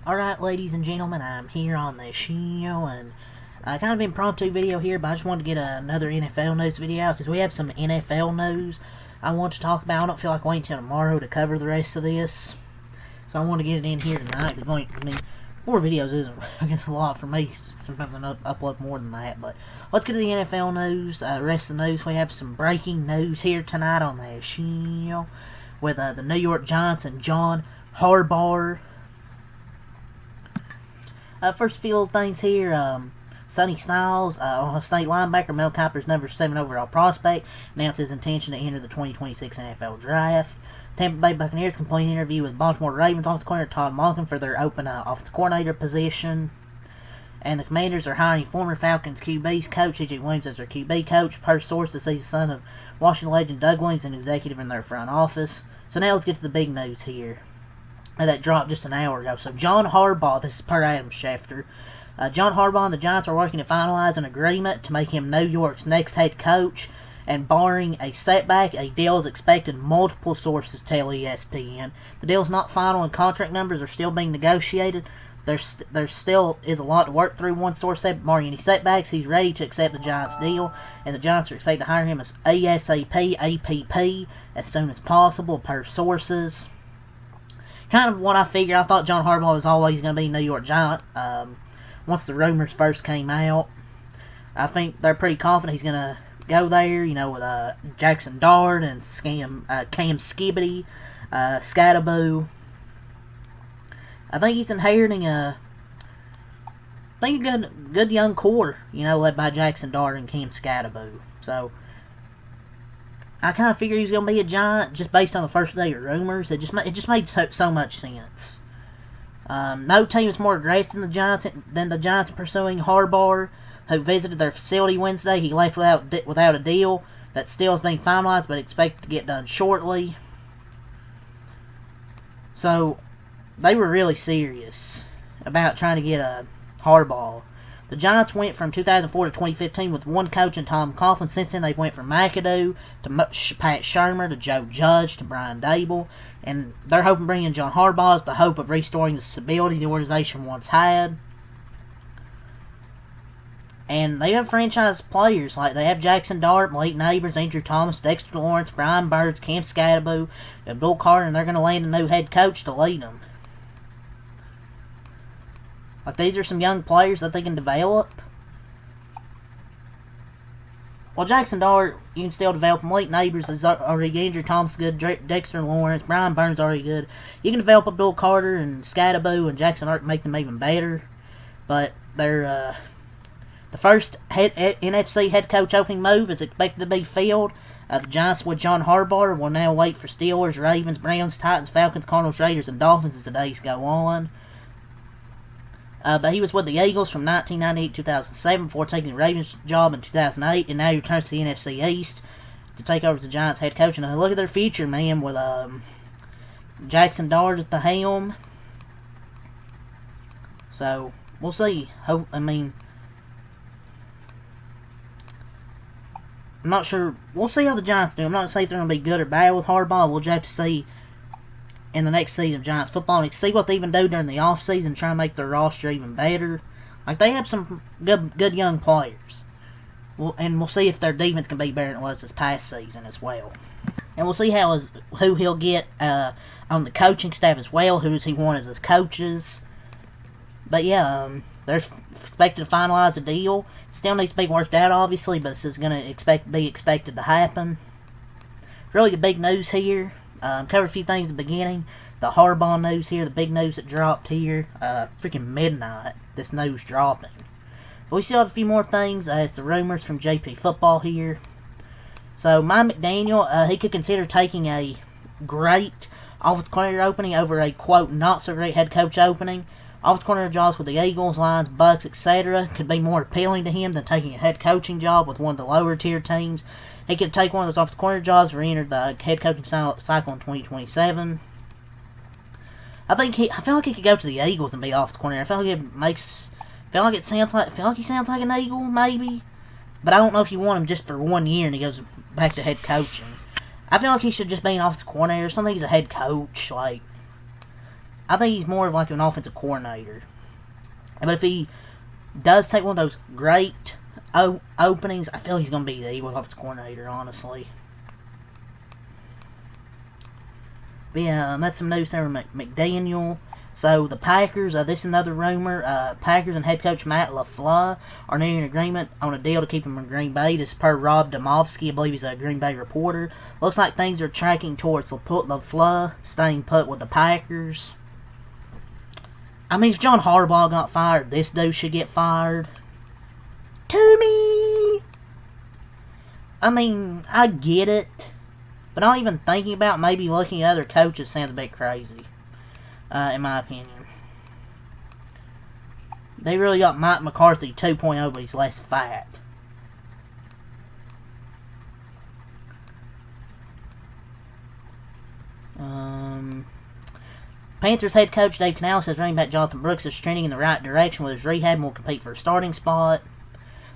Alright, ladies and gentlemen, I'm here on the show, and kind of impromptu video here, but I just wanted to get another NFL news video out, because we have some NFL news I want to talk about. I don't feel like waiting until tomorrow to cover the rest of this, so I want to get it in here tonight, because, 4 videos isn't, I guess, a lot for me. Sometimes I upload more than that, but let's get to the NFL news. The rest of the news, we have some breaking news here tonight on the show, with the New York Giants and John Harbaugh. First few things here, Sonny Styles, Ohio State linebacker, Mel Kiper's number 7 overall prospect, announced his intention to enter the 2026 NFL Draft. Tampa Bay Buccaneers complete an interview with Baltimore Ravens offensive coordinator Todd Monken for their open offensive coordinator position. And the Commanders are hiring former Falcons QB's coach, E.J. Williams, as their QB coach. Per sources, he's the son of Washington legend Doug Williams, an executive in their front office. So now let's get to the big news here. That dropped just an hour ago. So John Harbaugh, this is per Adam Schefter. John Harbaugh and the Giants are working to finalize an agreement to make him New York's next head coach. And barring a setback, a deal is expected, multiple sources tell ESPN. The deal is not final and contract numbers are still being negotiated. There still is a lot to work through. One source said, barring any setbacks, he's ready to accept the Giants' deal, and the Giants are expected to hire him as ASAP, APP, as soon as possible, per sources. Kind of what I figured. I thought John Harbaugh was always going to be New York Giant. Once the rumors first came out, I think they're pretty confident he's going to go there, with Jackson Dart and Cam Skibbity, Scatterboo. I think he's inheriting a good young core, led by Jackson Dart and Cam Scatterboo. So I kind of figured he was going to be a Giant just based on the first day of rumors. It just made so much sense. No team is more aggressive than the Giants in pursuing Harbaugh, who visited their facility Wednesday. He left without a deal that still is being finalized, but expected to get done shortly. So they were really serious about trying to get a Harbaugh. The Giants went from 2004 to 2015 with one coach and Tom Coughlin. Since then, they went from McAdoo to Pat Shurmur to Joe Judge to Brian Daboll. And they're hoping bringing John Harbaugh is the hope of restoring the stability the organization once had. And they have franchise players, like they have Jackson Dart, Malik Neighbors, Andrew Thomas, Dexter Lawrence, Brian Burns, Cam Scatterboo, Abdul Carter, and they're going to land a new head coach to lead them. Like, these are some young players that they can develop. Well, Jackson Dart, you can still develop. Malik Neighbors is already Andrew Thomas good. Dexter Lawrence, Brian Burns already good. You can develop Abdul Carter and Scatterboo and Jackson Dart, make them even better. But they're the first NFC head coach opening move is expected to be filled. The Giants with John Harbaugh will now wait for Steelers, Ravens, Browns, Titans, Falcons, Cardinals, Raiders, and Dolphins as the days go on. But he was with the Eagles from 1998 to 2007 before taking the Ravens job in 2008, and now he returns to the NFC East to take over as the Giants head coach. And look at their future, man, with Jackson Dart at the helm. So we'll see. I'm not sure. We'll see how the Giants do. I'm not going to say if they're going to be good or bad with Harbaugh. We'll just have to see in the next season of Giants football and see what they even do during the offseason, try and make their roster even better. Like, they have some good young players. And we'll see if their defense can be better than it was this past season as well. And we'll see who he'll get on the coaching staff as well, who does he want as his coaches. But yeah, they're expected to finalize a deal. Still needs to be worked out, obviously, but this is going to be expected to happen. Really the big news here. Cover a few things at the beginning. The Harbaugh news here, the big news that dropped here. Freaking midnight, this news dropping. But we still have a few more things. It's the rumors from JP Football here. So, Mike McDaniel, he could consider taking a great offensive coordinator opening over a, quote, not so great head coach opening. Offensive coordinator jobs with the Eagles, Lions, Bucks, etc. could be more appealing to him than taking a head coaching job with one of the lower tier teams. He could take one of those offensive coordinator jobs, re-enter the head coaching cycle in 2027. I feel like he could go to the Eagles and be offensive coordinator. I feel like he sounds like an Eagle, maybe. But I don't know if you want him just for 1 year and he goes back to head coaching. I feel like he should just be an offensive coordinator. I don't think he's a head coach. Like, I think he's more of like an offensive coordinator. But if he does take one of those great openings, I feel he's going to be the Eagles offensive coordinator, honestly. But yeah, that's some news there with McDaniel. So the Packers, this is another rumor. Packers and head coach Matt LaFleur are nearing an agreement on a deal to keep him in Green Bay. This is per Rob Demovsky, I believe he's a Green Bay reporter. Looks like things are tracking towards LaFleur staying put with the Packers. I mean, if John Harbaugh got fired, this dude should get fired. To me! I mean, I get it. But not even thinking about maybe looking at other coaches sounds a bit crazy. In my opinion. They really got Mike McCarthy 2.0, but he's less fat. Panthers head coach Dave Canales says running back Jonathan Brooks is trending in the right direction with his rehab and will compete for a starting spot.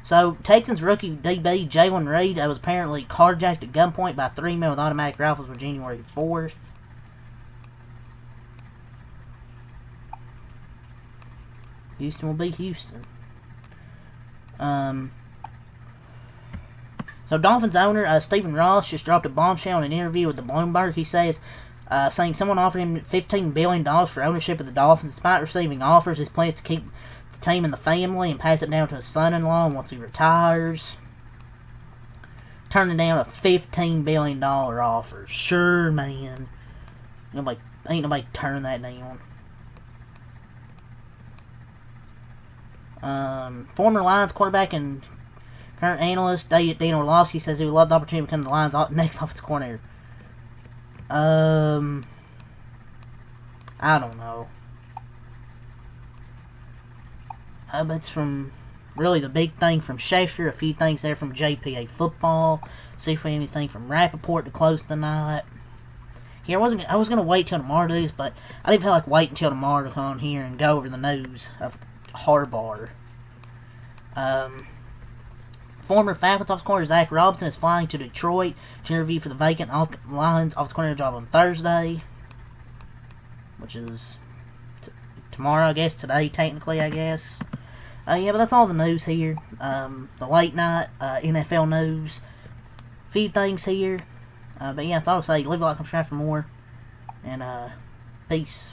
So, Texans rookie DB Jalen Reed was apparently carjacked at gunpoint by 3 men with automatic rifles on January 4th. Houston will be Houston. So, Dolphins owner Stephen Ross just dropped a bombshell in an interview with the Bloomberg. He says, saying someone offered him $15 billion for ownership of the Dolphins. Despite receiving offers, his plans to keep the team in the family and pass it down to his son-in-law once he retires. Turning down a $15 billion offer. Sure, man. Ain't nobody turning that down. Former Lions quarterback and current analyst Dan Orlovsky says he would love the opportunity to become the Lions' next offensive coordinator. I don't know. But it's from really the big thing from Schefter, a few things there from JPA Football. See if we have anything from Rappaport to close the night. Here, I was gonna wait till tomorrow to do this, but I didn't feel like waiting until tomorrow to come on here and go over the news of Harbaugh. Former Falcons offensive coordinator Zach Robinson is flying to Detroit to interview for the vacant Lions offensive coordinator job on Thursday, which is tomorrow, I guess. Today, technically, I guess. Yeah, but that's all the news here. The late night NFL news. Few things here. But yeah, that's all I'll say. Live like I'm trying for more. And peace.